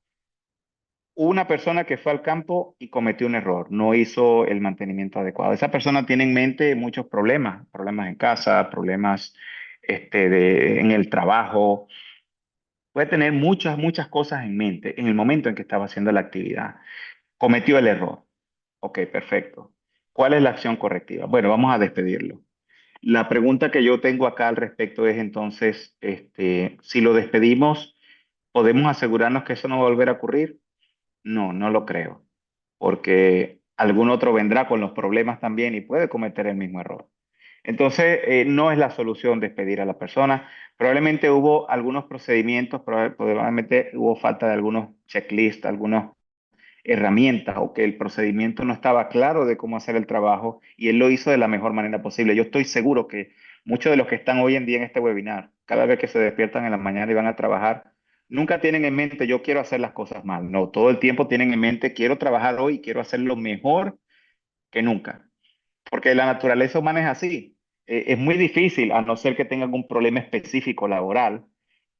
una persona que fue al campo y cometió un error, no hizo el mantenimiento adecuado. Esa persona tiene en mente muchos problemas, problemas en casa, problemas en el trabajo. Puede tener muchas cosas en mente en el momento en que estaba haciendo la actividad. Cometió el error. Ok, perfecto. ¿Cuál es la acción correctiva? Bueno, vamos a despedirlo. La pregunta que yo tengo acá al respecto es entonces, si lo despedimos, ¿podemos asegurarnos que eso no va a volver a ocurrir? No, no lo creo, porque algún otro vendrá con los problemas también y puede cometer el mismo error. Entonces, no es la solución despedir a la persona. Probablemente hubo algunos procedimientos, probablemente hubo falta de algunos checklists, algunos herramientas o que el procedimiento no estaba claro de cómo hacer el trabajo y él lo hizo de la mejor manera posible. Yo estoy seguro que muchos de los que están hoy en día en este webinar, cada vez que se despiertan en la mañana y van a trabajar, nunca tienen en mente yo quiero hacer las cosas mal. No, todo el tiempo tienen en mente quiero trabajar hoy, quiero hacerlo mejor que nunca. Porque la naturaleza humana es así. Es muy difícil, a no ser que tenga algún problema específico laboral,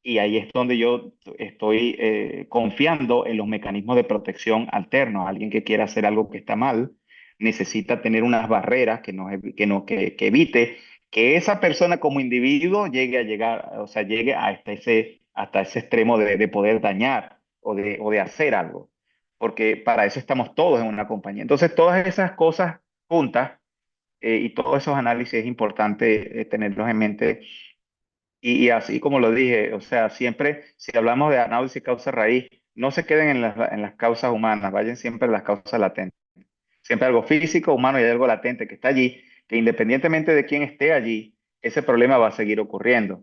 y ahí es donde yo estoy confiando en los mecanismos de protección alternos. Alguien que quiera hacer algo que está mal necesita tener unas barreras que evite que esa persona como individuo llegue a llegar, o sea, llegue hasta ese extremo de poder dañar o de hacer algo. Porque para eso estamos todos en una compañía. Entonces, todas esas cosas juntas y todos esos análisis es importante tenerlos en mente. Y así como lo dije, o sea, siempre si hablamos de análisis causa-raíz, no se queden en las causas humanas, vayan siempre a las causas latentes. Siempre algo físico, humano y algo latente que está allí, que independientemente de quién esté allí, ese problema va a seguir ocurriendo.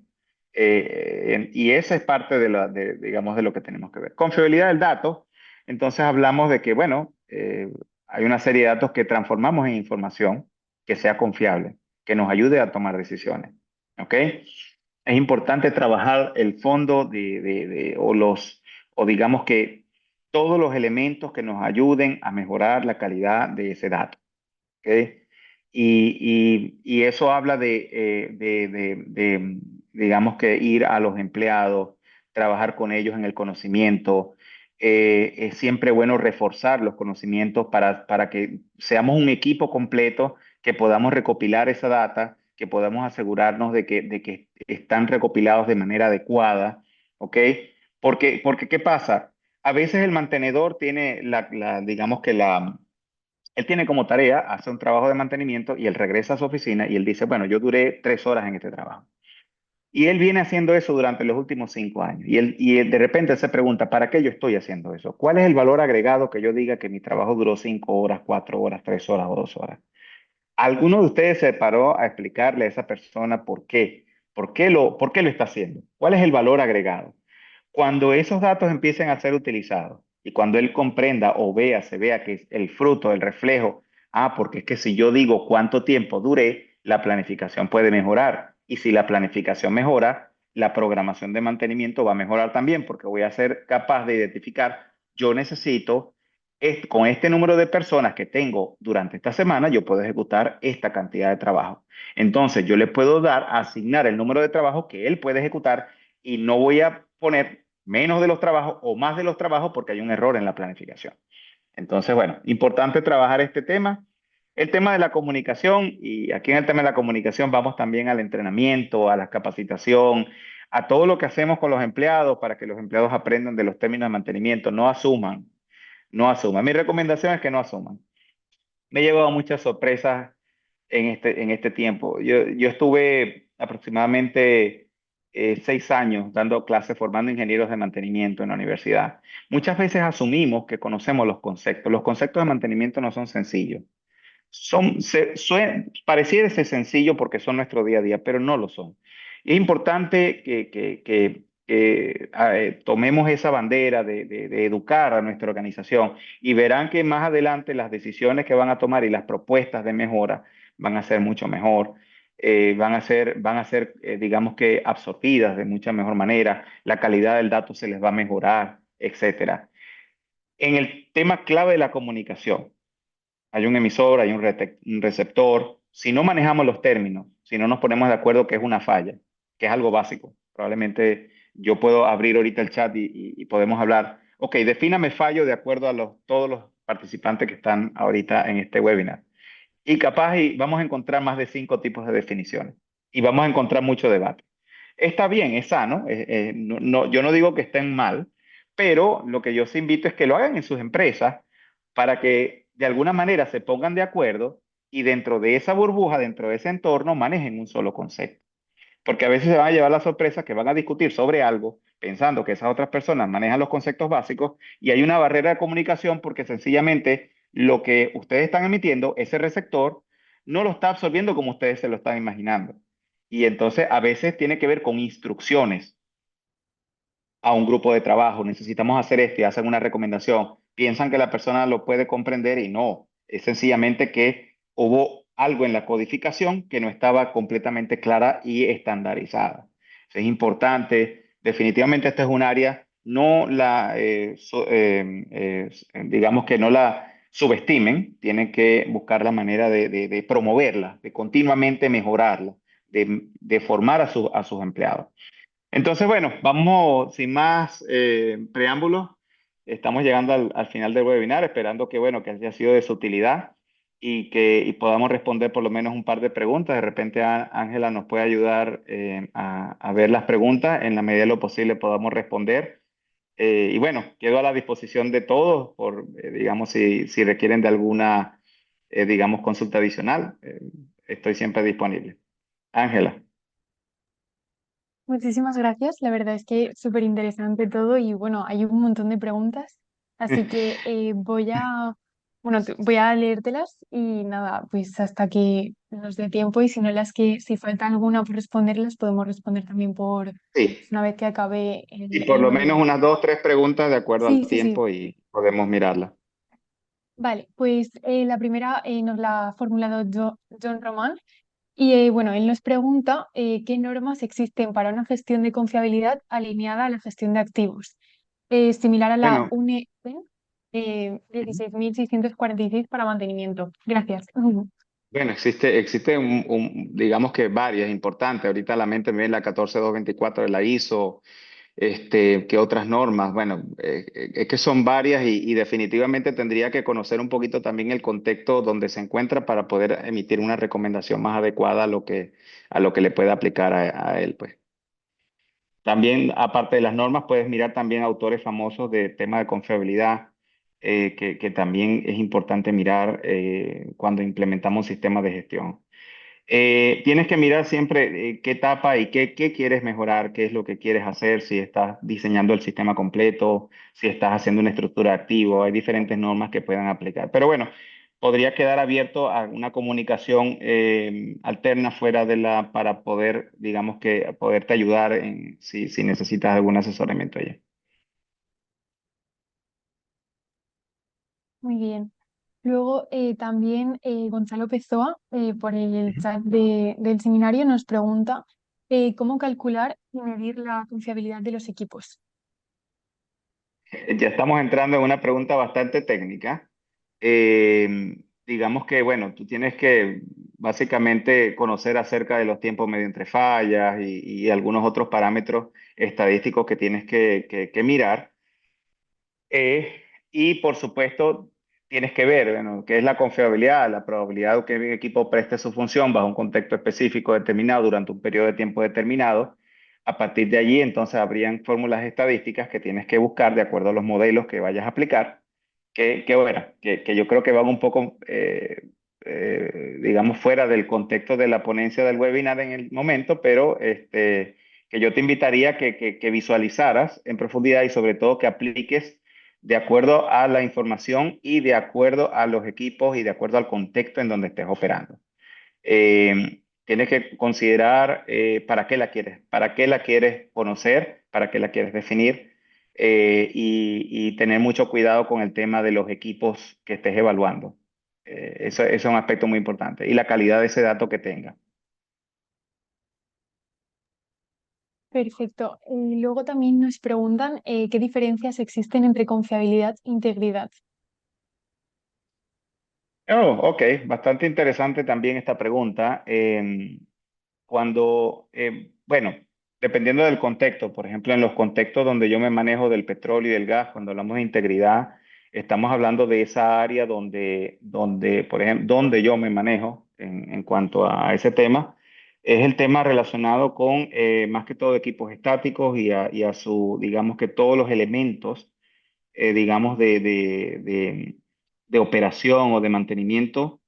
Y esa es parte digamos, de lo que tenemos que ver. Confiabilidad del dato, entonces hablamos de que, bueno, hay una serie de datos que transformamos en información que sea confiable, que nos ayude a tomar decisiones. ¿Ok? Es importante trabajar el fondo o digamos que todos los elementos que nos ayuden a mejorar la calidad de ese dato. ¿Ok? Y eso habla digamos que ir a los empleados, trabajar con ellos en el conocimiento. Es siempre bueno reforzar los conocimientos para que seamos un equipo completo, que podamos recopilar esa data, que podamos asegurarnos de que están recopilados de manera adecuada. ¿Ok? Porque ¿qué pasa? A veces el mantenedor tiene digamos que él tiene como tarea hacer un trabajo de mantenimiento y él regresa a su oficina y él dice, bueno, yo duré 3 horas en este trabajo. Y él viene haciendo eso durante los últimos 5 años. Y él de repente se pregunta, ¿para qué yo estoy haciendo eso? ¿Cuál es el valor agregado que yo diga que mi trabajo duró 5 horas, 4 horas, 3 horas o 2 horas? ¿Alguno de ustedes se paró a explicarle a esa persona por qué? ¿Por qué lo está haciendo? ¿Cuál es el valor agregado? Cuando esos datos empiecen a ser utilizados y cuando él comprenda o se vea que es el fruto, el reflejo, porque es que si yo digo cuánto tiempo duré, la planificación puede mejorar. Y si la planificación mejora, la programación de mantenimiento va a mejorar también porque voy a ser capaz de identificar, yo necesito, con este número de personas que tengo durante esta semana, yo puedo ejecutar esta cantidad de trabajo. Entonces yo le puedo asignar el número de trabajo que él puede ejecutar y no voy a poner menos de los trabajos o más de los trabajos porque hay un error en la planificación. Entonces, bueno, importante trabajar este tema. El tema de la comunicación, y aquí en el tema de la comunicación vamos también al entrenamiento, a la capacitación, a todo lo que hacemos con los empleados para que los empleados aprendan de los términos de mantenimiento. No asuman, no asuman. Mi recomendación es que no asuman. Me he llevado muchas sorpresas en este tiempo. Yo estuve aproximadamente 6 años dando clases formando ingenieros de mantenimiento en la universidad. Muchas veces asumimos que conocemos los conceptos. Los conceptos de mantenimiento no son sencillos. Pareciera ser sencillo porque son nuestro día a día, pero no lo son. Y es importante que tomemos esa bandera de educar a nuestra organización y verán que más adelante las decisiones que van a tomar y las propuestas de mejora van a ser mucho mejor. van a ser, digamos que, absorbidas de mucha mejor manera, la calidad del dato se les va a mejorar, etcétera. En el tema clave de la comunicación, hay un emisor, hay un receptor. Si no manejamos los términos, si no nos ponemos de acuerdo que es una falla, que es algo básico, probablemente yo puedo abrir ahorita el chat y podemos hablar. Ok, defíname fallo de acuerdo a todos los participantes que están ahorita en este webinar. Y capaz vamos a encontrar más de 5 tipos de definiciones y vamos a encontrar mucho debate. Está bien, es sano, yo no digo que estén mal, pero lo que yo os invito es que lo hagan en sus empresas para que de alguna manera se pongan de acuerdo y dentro de esa burbuja, dentro de ese entorno, manejen un solo concepto. Porque a veces se van a llevar la sorpresa que van a discutir sobre algo pensando que esas otras personas manejan los conceptos básicos y hay una barrera de comunicación porque sencillamente lo que ustedes están emitiendo, ese receptor, no lo está absorbiendo como ustedes se lo están imaginando. Y entonces a veces tiene que ver con instrucciones a un grupo de trabajo, necesitamos hacer esto y hacen una recomendación, piensan que la persona lo puede comprender y no, es sencillamente que hubo algo en la codificación que no estaba completamente clara y estandarizada. Es importante, definitivamente esta es un área, no la, digamos que no la subestimen, tienen que buscar la manera de promoverla, de continuamente mejorarla, de formar a sus empleados. Entonces, bueno, vamos sin más preámbulos. Estamos llegando al final del webinar, esperando que, bueno, que haya sido de su utilidad y podamos responder por lo menos un par de preguntas. De repente, Ángela nos puede ayudar a ver las preguntas. En la medida de lo posible podamos responder. Y bueno, quedo a la disposición de todos por, digamos, si requieren de alguna, digamos, consulta adicional. Estoy siempre disponible. Ángela. Muchísimas gracias. La verdad es que súper interesante todo y bueno, hay un montón de preguntas, así que voy a leértelas y nada, pues hasta que nos dé tiempo y si no si falta alguna por responderlas, podemos responder también por Sí. una vez que acabe Y por el lo menos webinar. unas 2, 3 preguntas de acuerdo al Sí, sí, sí. tiempo y podemos mirarla. Vale, pues la primera nos la ha formulado John Román. Y bueno, él nos pregunta qué normas existen para una gestión de confiabilidad alineada a la gestión de activos, similar a la Bueno, UNE 16.646 para mantenimiento. Gracias. bueno, existe digamos que varias importantes. Ahorita a la mente me viene la 14224 de la ISO, ¿qué otras normas? Bueno, es que son varias y definitivamente tendría que conocer un poquito también el contexto donde se encuentra para poder emitir una recomendación más adecuada a lo que le pueda aplicar a él, pues. También, aparte de las normas, puedes mirar también autores famosos de tema de confiabilidad, que también es importante mirar cuando implementamos un sistema de gestión. Tienes que mirar siempre qué etapa y qué quieres mejorar, qué es lo que quieres hacer, si estás diseñando el sistema completo, si estás haciendo una estructura de activo, hay diferentes normas que puedan aplicar. Pero bueno, podría quedar abierto a una comunicación alterna fuera para poder, digamos que, poderte ayudar si necesitas algún asesoramiento allá. Muy bien. Luego también Gonzalo Pezoa, por el chat del seminario, nos pregunta cómo calcular y medir la confiabilidad de los equipos. Ya estamos entrando en una pregunta bastante técnica. Digamos que, bueno, tú tienes que básicamente conocer acerca de los tiempos medio entre fallas y algunos otros parámetros estadísticos que tienes que mirar. Y por supuesto, tienes que ver, bueno, qué es la confiabilidad, la probabilidad de que un equipo preste su función bajo un contexto específico determinado durante un periodo de tiempo determinado. A partir de allí, entonces, habrían fórmulas estadísticas que tienes que buscar de acuerdo a los modelos que vayas a aplicar, bueno, que yo creo que van un poco, digamos, fuera del contexto de la ponencia del webinar en el momento, pero que yo te invitaría que visualizaras en profundidad y sobre todo que apliques de acuerdo a la información y de acuerdo a los equipos y de acuerdo al contexto en donde estés operando. Tienes que considerar para qué la quieres conocer, para qué la quieres definir y tener mucho cuidado con el tema de los equipos que estés evaluando. Eso es un aspecto muy importante y la calidad de ese dato que tenga. Perfecto. Y luego también nos preguntan qué diferencias existen entre confiabilidad e integridad. Oh, ok, bastante interesante también esta pregunta. Bueno, dependiendo del contexto, por ejemplo, en los contextos donde yo me manejo del petróleo y del gas, cuando hablamos de integridad, estamos hablando de esa área por ejemplo, donde yo me manejo en cuanto a ese tema, es el tema relacionado con más que todo equipos estáticos y a su, digamos que todos los elementos, digamos, de operación o de mantenimiento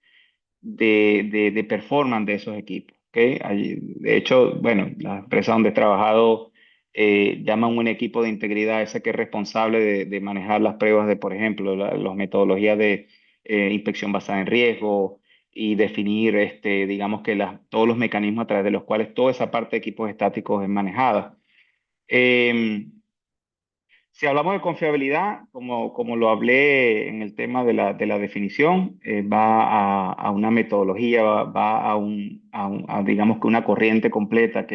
de performance de esos equipos. ¿Ok? De hecho, bueno, la empresa donde he trabajado llaman un equipo de integridad ese que es responsable de manejar las pruebas de, por ejemplo, las metodologías de inspección basada en riesgo y definir, digamos que todos los mecanismos a través de los cuales toda esa parte de equipos estáticos es manejada. Em, si hablamos de confiabilidad, como lo hablé en el tema de la definición, va a una metodología, va a, digamos que una corriente completa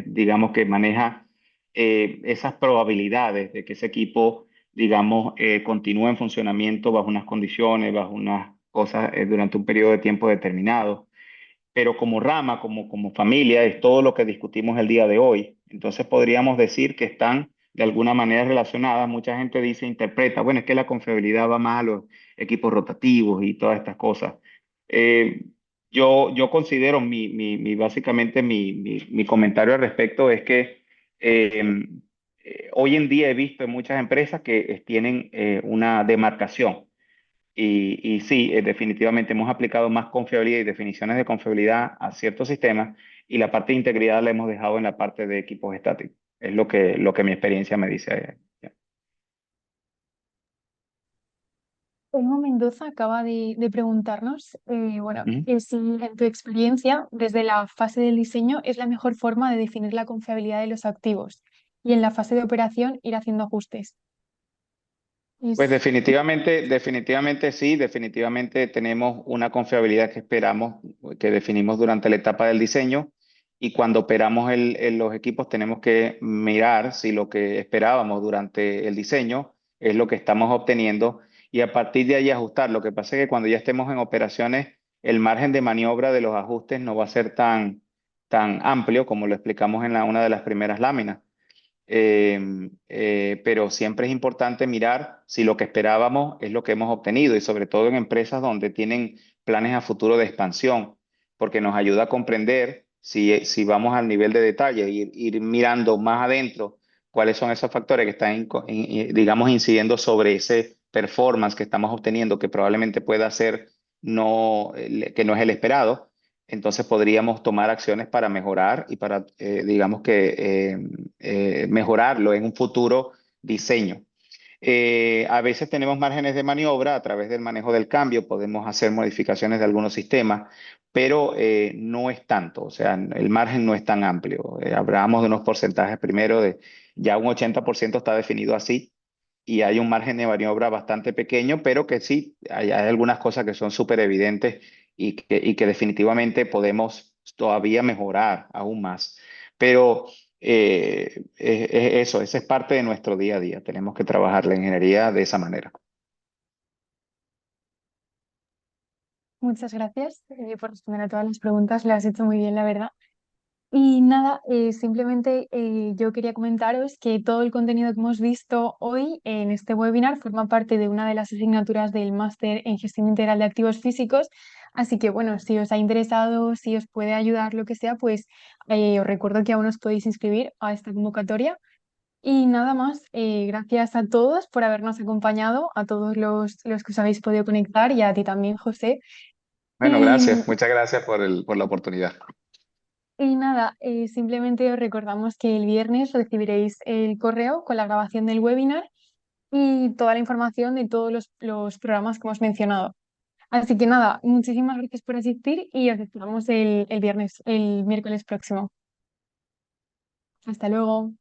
digamos que maneja esas probabilidades de que ese equipo, digamos, continúe en funcionamiento bajo unas condiciones, bajo unas cosas durante un periodo de tiempo determinado, pero como rama, como familia, es todo lo que discutimos el día de hoy. Entonces podríamos decir que están de alguna manera relacionadas. Mucha gente dice, interpreta, bueno, es que la confiabilidad va más a los equipos rotativos y todas estas cosas. Eh, yo considero básicamente mi comentario al respecto es que eh, hoy en día he visto en muchas empresas que tienen una demarcación y sí, definitivamente hemos aplicado más confiabilidad y definiciones de confiabilidad a ciertos sistemas y la parte de integridad la hemos dejado en la parte de equipos estáticos. Es lo que mi experiencia me dice. Elmo Mendoza acaba de preguntarnos, bueno, Ujú. que si en tu experiencia, desde la fase del diseño, es la mejor forma de definir la confiabilidad de los activos y en la fase de operación ir haciendo ajustes. Pues Es, definitivamente sí, definitivamente tenemos una confiabilidad que esperamos, que definimos durante la etapa del diseño y cuando operamos los equipos tenemos que mirar si lo que esperábamos durante el diseño es lo que estamos obteniendo y a partir de ahí ajustar. Lo que pasa es que cuando ya estemos en operaciones, el margen de maniobra de los ajustes no va a ser tan amplio como lo explicamos en una de las primeras láminas. Pero siempre es importante mirar si lo que esperábamos es lo que hemos obtenido y sobre todo en empresas donde tienen planes a futuro de expansión, porque nos ayuda a comprender si vamos al nivel de detalle, ir mirando más adentro cuáles son esos factores que están, digamos, incidiendo sobre ese performance que estamos obteniendo, que probablemente pueda ser que no es el esperado. Entonces podríamos tomar acciones para mejorar y para, digamos que, mejorarlo en un futuro diseño. A veces tenemos márgenes de maniobra a través del manejo del cambio, podemos hacer modificaciones de algunos sistemas, pero no es tanto, o sea, el margen no es tan amplio. Hablamos de unos porcentajes primero de ya un 80% está definido así y hay un margen de maniobra bastante pequeño, pero que sí, hay algunas cosas que son súper evidentes y que definitivamente podemos todavía mejorar aún más. Pero eso, esa es parte de nuestro día a día. Tenemos que trabajar la ingeniería de esa manera. muchas gracias por responder a todas las preguntas, lo has hecho muy bien, la verdad. Y nada, simplemente yo quería comentaros que todo el contenido que hemos visto hoy en este webinar forma parte de una de las asignaturas del máster en gestión integral de activos físicos. Así que bueno, si os ha interesado, si os puede ayudar, lo que sea, pues os recuerdo que aún os podéis inscribir a esta convocatoria. Y nada más, gracias a todos por habernos acompañado, a todos los que os habéis podido conectar y a ti también, José. Bueno, Y gracias. Muchas gracias por la oportunidad. Y nada, simplemente os recordamos que el viernes recibiréis el correo con la grabación del webinar y toda la información de todos los programas que hemos mencionado. Así que nada, muchísimas gracias por asistir y os esperamos el miércoles próximo. Hasta luego.